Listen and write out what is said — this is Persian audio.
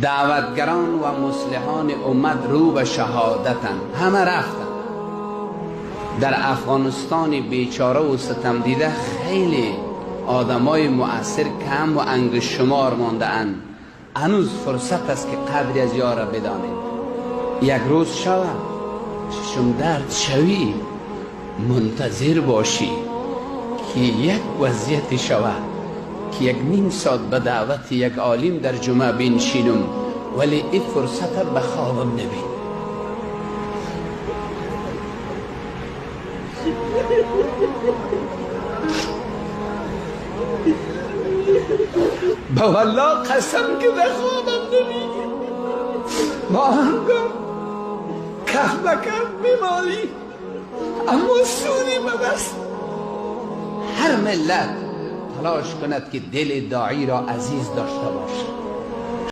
دعوتگران و مصلحان امت رو به شهادتن، همه رفتن. در افغانستان بیچاره و ستم دیده خیلی آدمای مؤثر کم و انگشت شمار مانده اند. هنوز فرصت است که قدری از یارا بدانید. یک روز شود چشم درد شوی، منتظر باشی که یک وضعیت شود که یک نیم ساعت به دعوت یک عالم در جمعه بنشینم، ولی این فرصت به خوابم نبین. با والله قسم که به خوابم نبین. ما هنگام کف بکف بیماری اما سودی ببست. هر ملت تلاش کند که دل داعی را عزیز داشته باشد.